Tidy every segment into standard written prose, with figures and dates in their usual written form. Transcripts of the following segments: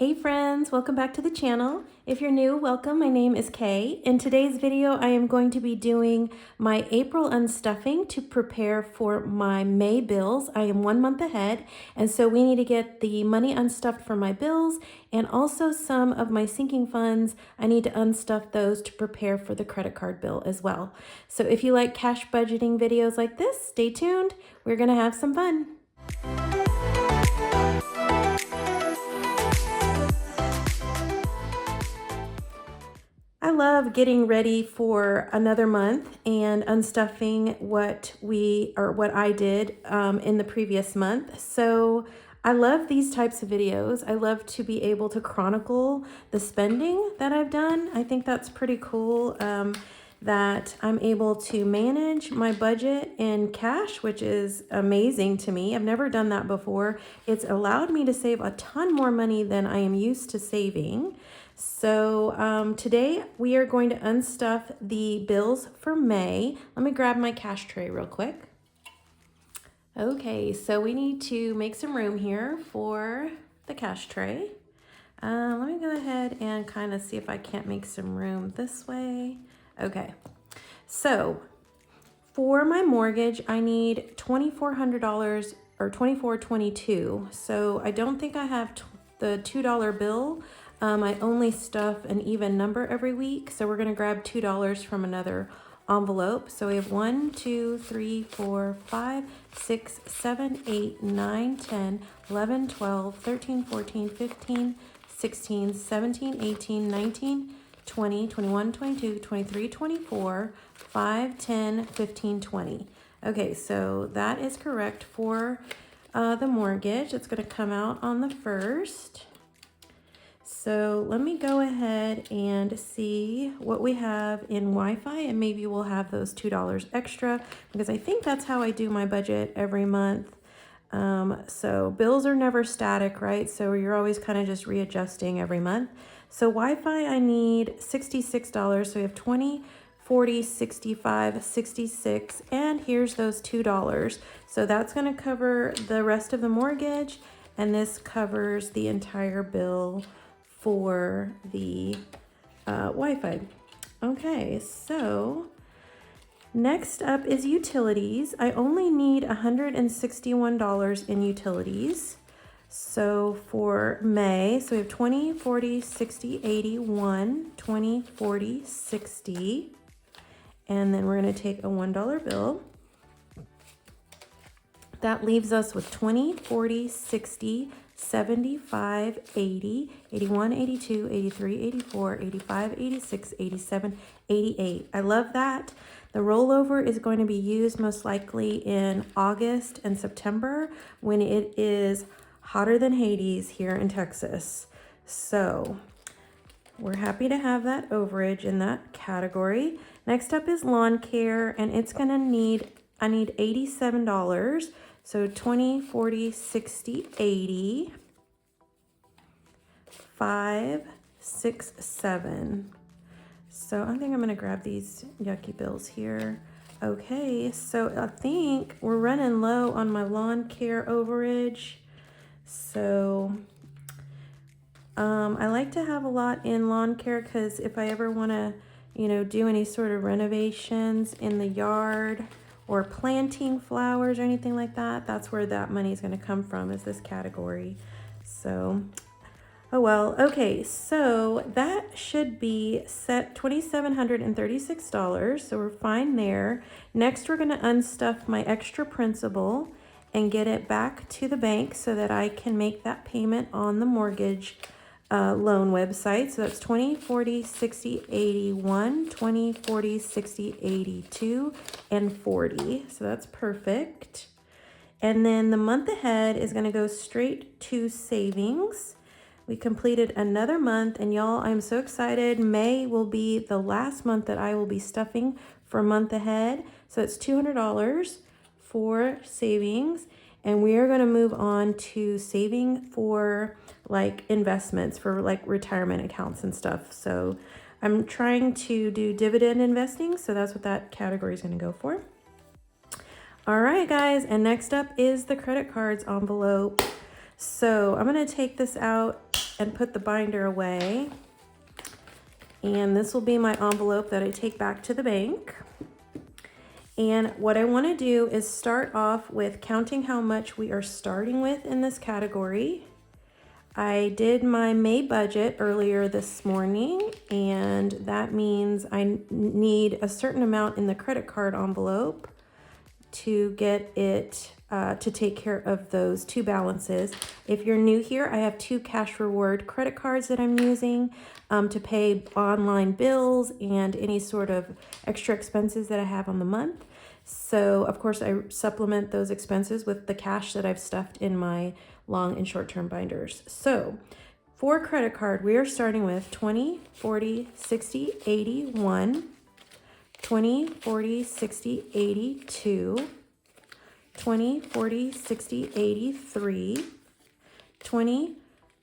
Hey friends, welcome back to the channel. If you're new, welcome. My name is Kay. In today's video, I am going to be doing my April unstuffing to prepare for my May bills. I am 1 month ahead, and so we need to get the money unstuffed for my bills and also some of my sinking funds. I need to unstuff those to prepare for the credit card bill as well. So if you like cash budgeting videos like this, stay tuned. We're gonna have some fun. I love getting ready for another month and unstuffing what I did in the previous month. So I love these types of videos. I love to be able to chronicle the spending that I've done. I think that's pretty cool that I'm able to manage my budget in cash, which is amazing to me. I've never done that before. It's allowed me to save a ton more money than I am used to saving. So today we are going to unstuff the bills for May. Let me grab my cash tray real quick. Okay, so we need to make some room here for the cash tray. Let me go ahead and kind of see if I can't make some room this way. Okay, so for my mortgage, I need $2,400 or $2,422. So I don't think I have the $2 bill. I only stuff an even number every week. So we're gonna grab $2 from another envelope. So we have 1, 2, 3, 4, 5, 6, 7, 8, 9, 10, 11, 12, 13, 14, 15, 16, 17, 18, 19, 20, 21, 22, 23, 24, 5, 10, 15, 20. Okay, so that is correct for the mortgage. It's gonna come out on the 1st. So let me go ahead and see what we have in Wi-Fi, and maybe we'll have those $2 extra because I think that's how I do my budget every month. So bills are never static, right? So you're always kind of just readjusting every month. So Wi-Fi, I need $66. So we have 20, 40, 65, 66, and here's those $2. So that's going to cover the rest of the mortgage, and this covers the entire bill for the Wi-Fi. Okay, so next up is utilities. I only need $161 in utilities. So for May, so we have 20, 40, 60, 80, 1, 20, 40, 60. And then we're gonna take a $1 bill. That leaves us with 20, 40, 60, 75, 80, 81, 82, 83, 84, 85, 86, 87, 88. I love that. The rollover is going to be used most likely in August and September when it is hotter than Hades here in Texas. So we're happy to have that overage in that category. Next up is lawn care, and it's gonna I need $87. So 20, 40, 60, 80, 5, 6, 7. So I think I'm gonna grab these yucky bills here. Okay, so I think we're running low on my lawn care overage. So I like to have a lot in lawn care because if I ever wanna, do any sort of renovations in the yard, or planting flowers or anything like that, that's where that money is going to come from, is this category. So, oh well. Okay, so that should be set $2,736, so we're fine there. Next, we're going to unstuff my extra principal and get it back to the bank so that I can make that payment on the mortgage loan website. So that's 20, 40, 60, 81, 20, 40, 60, 82, and 40. So that's perfect. And then the month ahead is going to go straight to savings. We completed another month, and y'all, I'm so excited. May will be the last month that I will be stuffing for a month ahead. So it's $200 for savings. And we are going to move on to saving for like investments, for like retirement accounts and stuff. So I'm trying to do dividend investing. So that's what that category is going to go for. All right, guys. And next up is the credit cards envelope. So I'm gonna take this out and put the binder away. And this will be my envelope that I take back to the bank. And what I wanna do is start off with counting how much we are starting with in this category. I did my May budget earlier this morning, and that means I need a certain amount in the credit card envelope to get it to take care of those two balances. If you're new here, I have 2 cash reward credit cards that I'm using to pay online bills and any sort of extra expenses that I have on the month. So of course I supplement those expenses with the cash that I've stuffed in my long and short-term binders. So for credit card, we are starting with 20, 40, 60, 81, 20, 40, 60, 82, 20, 40, 60, 83, 20,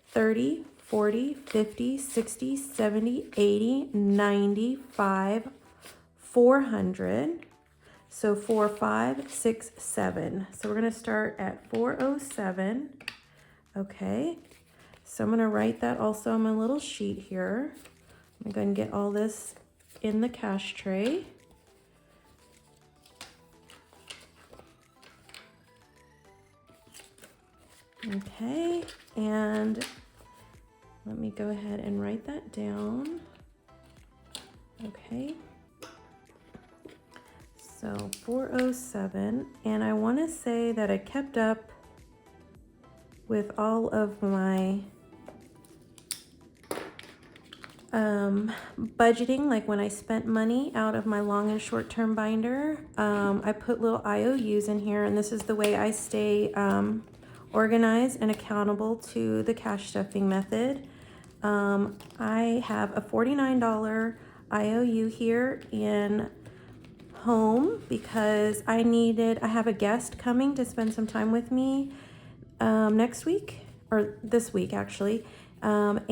30, 40, 50, 60, 70, 80, 95, 400. So 4, 5, 6, 7. So we're gonna start at 407. Okay. So I'm gonna write that also on my little sheet here. I'm gonna get all this in the cash tray. Okay, and let me go ahead and write that down. Okay. So 407, and I want to say that I kept up with all of my budgeting, like when I spent money out of my long and short-term binder. I put little IOUs in here, and this is the way I stay organized and accountable to the cash stuffing method. I have a $49 IOU here in home because I have a guest coming to spend some time with me next week, or this week actually. So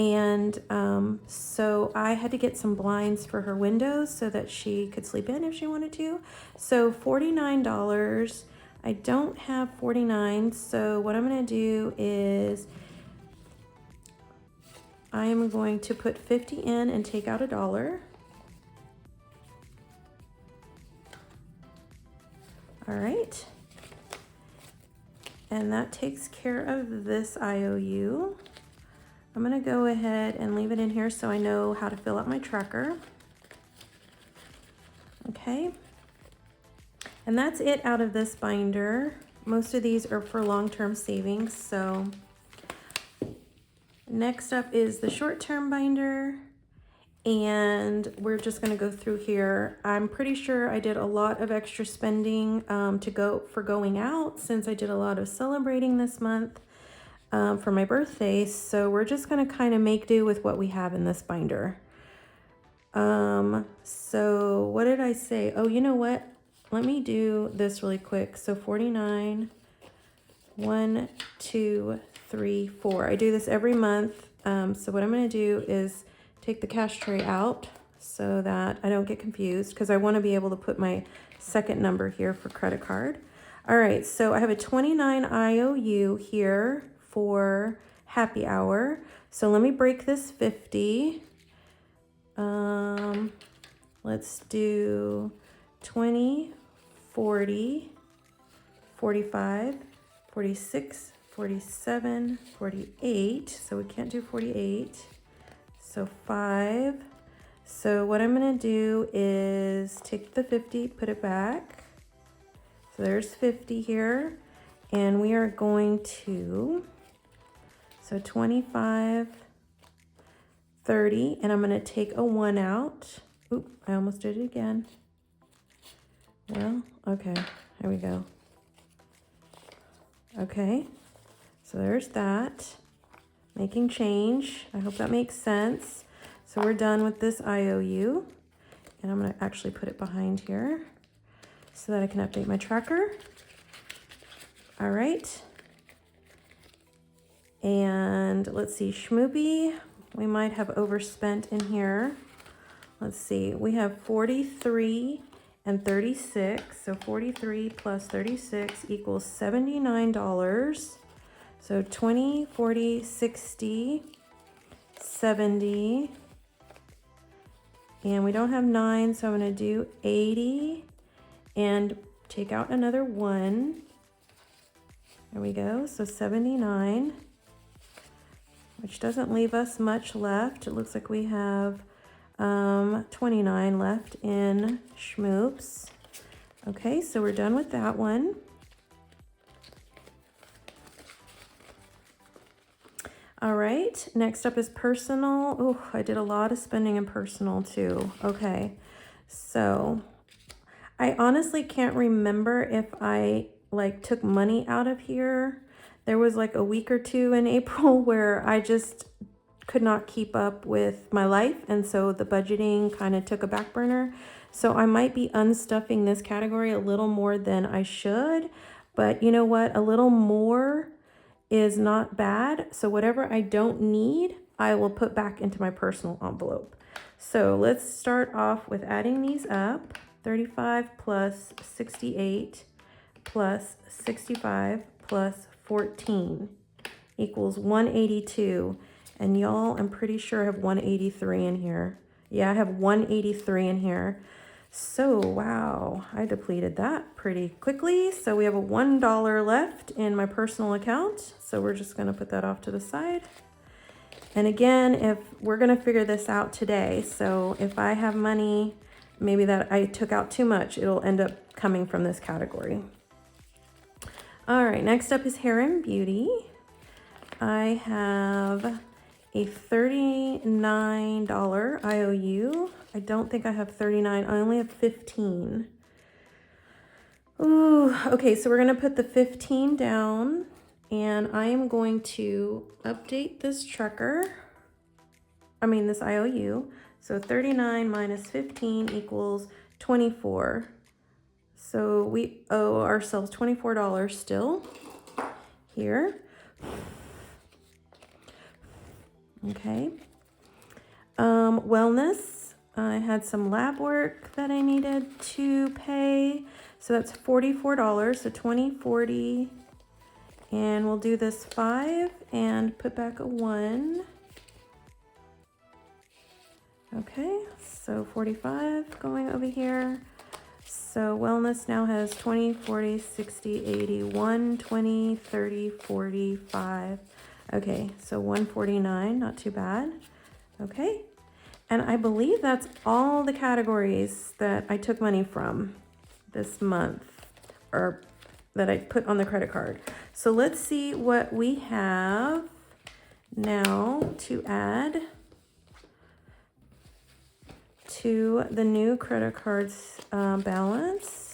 I had to get some blinds for her windows so that she could sleep in if she wanted to. So $49. I don't have 49, so what I'm going to do is I am going to put 50 in and take out $1. All right. And that takes care of this IOU. I'm gonna go ahead and leave it in here so I know how to fill out my tracker. Okay. And that's it out of this binder. Most of these are for long-term savings. So next up is the short-term binder. And we're just gonna go through here. I'm pretty sure I did a lot of extra spending for going out, since I did a lot of celebrating this month for my birthday. So we're just gonna kind of make do with what we have in this binder. So what did I say? Oh, you know what? Let me do this really quick. So 49, 1, 2, 3, 4. I do this every month. So what I'm gonna do is take the cash tray out so that I don't get confused, because I want to be able to put my second number here for credit card. All right, so I have a 29 IOU here for happy hour. So let me break this 50. Let's do 20, 40, 45, 46, 47, 48. So we can't do 48. So 5. So what I'm gonna do is take the 50, put it back. So there's 50 here. And we are going to, so 25, 30, and I'm gonna take a 1 out. Oop, I almost did it again. Well, okay, here we go. Okay, so there's that. Making change. I hope that makes sense. So we're done with this IOU, and I'm going to actually put it behind here so that I can update my tracker. All right. And let's see, Schmoopy, we might have overspent in here. Let's see, we have 43 and 36. So 43 plus 36 equals $79. So 20, 40, 60, 70, and we don't have 9, so I'm going to do 80 and take out another 1. There we go, so 79, which doesn't leave us much left. It looks like we have 29 left in Schmoops. Okay, so we're done with that one. All right, next up is personal. Oh, I did a lot of spending in personal too. Okay, so I honestly can't remember if I like took money out of here. There was like a week or two in April where I just could not keep up with my life, and so the budgeting kind of took a back burner. So I might be unstuffing this category a little more than I should, but you know what? A little more is not bad. So whatever I don't need, I will put back into my personal envelope. So let's start off with adding these up. 35 plus 68 plus 65 plus 14 equals 182. And y'all, I'm pretty sure I have 183 in here. Yeah, I have 183 in here. So, wow, I depleted that pretty quickly. So we have a $1 left in my personal account. So we're just gonna put that off to the side. And again, if we're gonna figure this out today, so if I have money, maybe that I took out too much, it'll end up coming from this category. All right, next up is hair and beauty. I have a $39 IOU. I don't think I have 39, I only have 15. Ooh, okay, so we're gonna put the 15 down, and I am going to update this this IOU. So 39 minus 15 equals 24. So we owe ourselves $24 still here. Okay. Wellness, I had some lab work that I needed to pay. So that's $44, so 20, 40, and we'll do this 5 and put back a 1. Okay, so 45 going over here. So wellness now has 20, 40, 60, 80, 120, 30, 45. Okay, so 149, not too bad. Okay, and I believe that's all the categories that I took money from this month, or that I put on the credit card. So let's see what we have now to add to the new credit card's balance.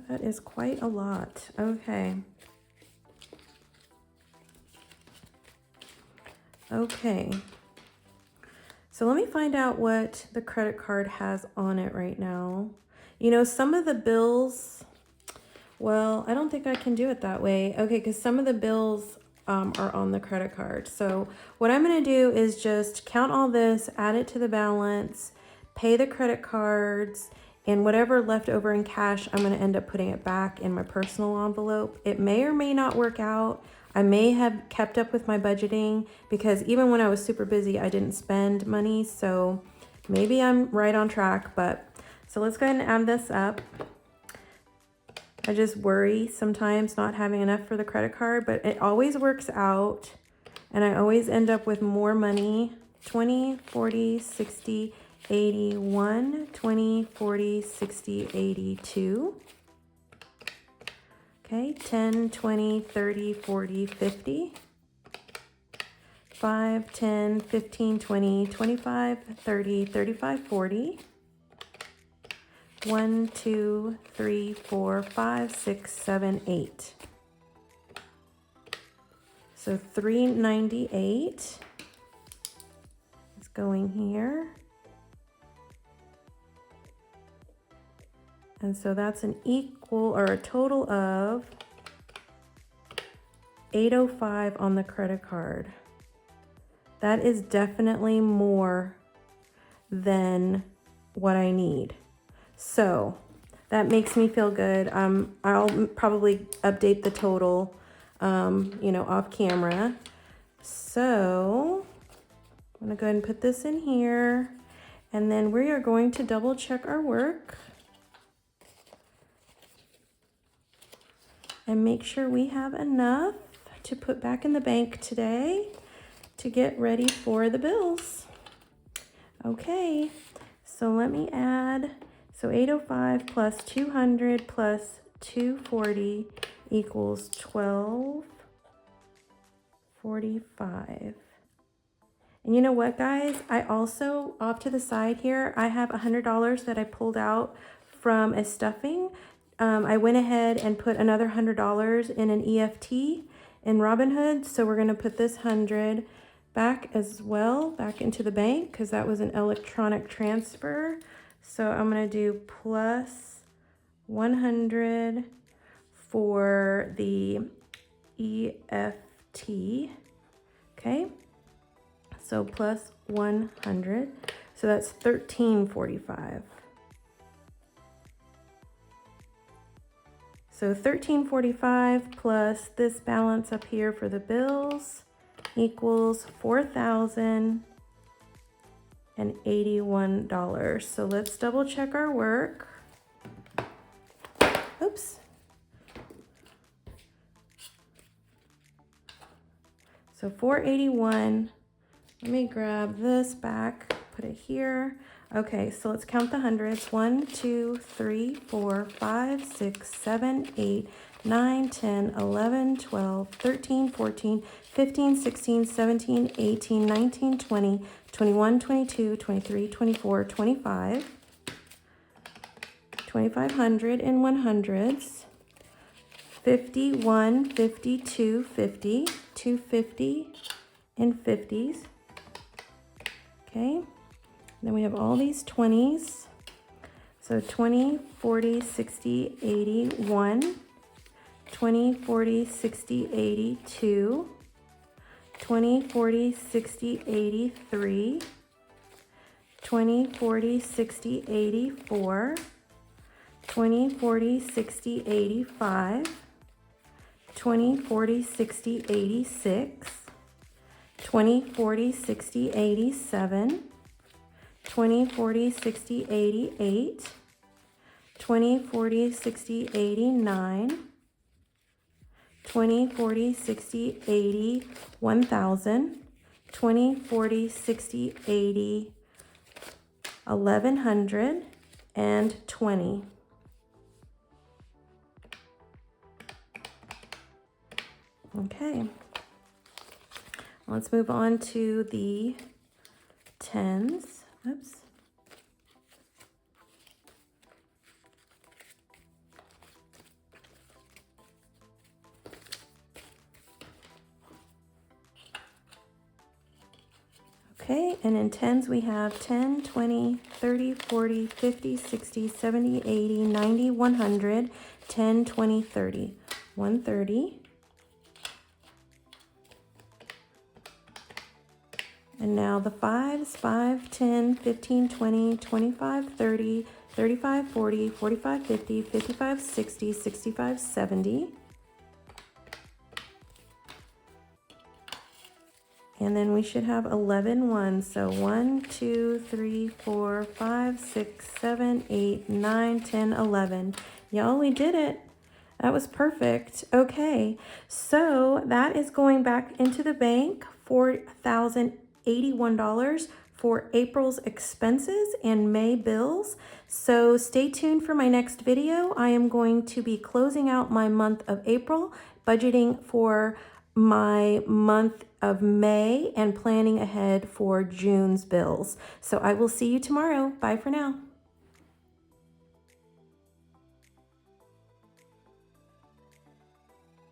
That is quite a lot. Okay. Okay. So let me find out what the credit card has on it right now. You know, some of the bills, well, I don't think I can do it that way. Okay, because some of the bills are on the credit card. So what I'm going to do is just count all this, add it to the balance, pay the credit cards, and whatever left over in cash, I'm going to end up putting it back in my personal envelope. It may or may not work out. I may have kept up with my budgeting because even when I was super busy, I didn't spend money. So maybe I'm right on track, so let's go ahead and add this up. I just worry sometimes not having enough for the credit card, but it always works out. And I always end up with more money. 20, 40, 60, 81, 20, 40, 60, 82. Okay, 10, 20, 30, 40, 50. 5, 10, 15, 20, 25, 30, 35, 40. 1, 2, 3, 4, 5, 6, 7, 8. So 398 is going here. And so that's an equal or a total of $805 on the credit card. That is definitely more than what I need. So that makes me feel good. I'll probably update the total, you know, off camera. So I'm gonna go ahead and put this in here, and then we are going to double check our work and make sure we have enough to put back in the bank today to get ready for the bills. Okay, so let me add, so 805 plus 200 plus 240 equals 1245. And you know what, guys? I also, off to the side here, I have $100 that I pulled out from a stuffing. I went ahead and put another $100 in an EFT in Robinhood. So we're gonna put this 100 back as well, back into the bank, because that was an electronic transfer. So I'm gonna do plus 100 for the EFT, okay? So plus 100, so that's $13.45. So $13.45 plus this balance up here for the bills equals $4,081. So let's double check our work. Oops. So 481. Let me grab this back, put it here. Okay, so let's count the hundreds. 1, 2, 3, 4, 5, 6, 7, 8, 9, 10, 11, 12, 13, 14, 15, 16, 17, 18, 19, 20, 21, 22, 23, 24, 25, 2500 in 100s, 51, 52, 50, 250 in 50s. Okay, then we have all these 20s. So 20, 40, 60, 80, 1, 20, 40, 60, 80, 2, 20, 40, 60, 80, 3, 20, 40, 60, 80, 4, 20, 40, 60, 85, 20, 40, 60, 86, 20, 40, 60, 87, 20, 40, 60, 88, 20, 40, 60, 89, 20, 40, 60, 80, 1000, 20, 40, 60, 80, 1100, and 20. Okay. Let's move on to the 10s. Oops. Okay, and in 10s we have 10, 20, 30, 40, 50, 60, 70, 80, 90, 100, 10, 20, 30. 130. And now the 5s, 5, 10, 15, 20, 25, 30, 35, 40, 45, 50, 55, 60, 65, 70. And then we should have 11 ones. So 1, 2, 3, 4, 5, 6, 7, 8, 9, 10, 11. Y'all, we did it. That was perfect. Okay, so that is going back into the bank, $4,081 for April's expenses and May bills. So stay tuned for my next video. I am going to be closing out my month of April, budgeting for my month of May, and planning ahead for June's bills. So I will see you tomorrow. Bye for now.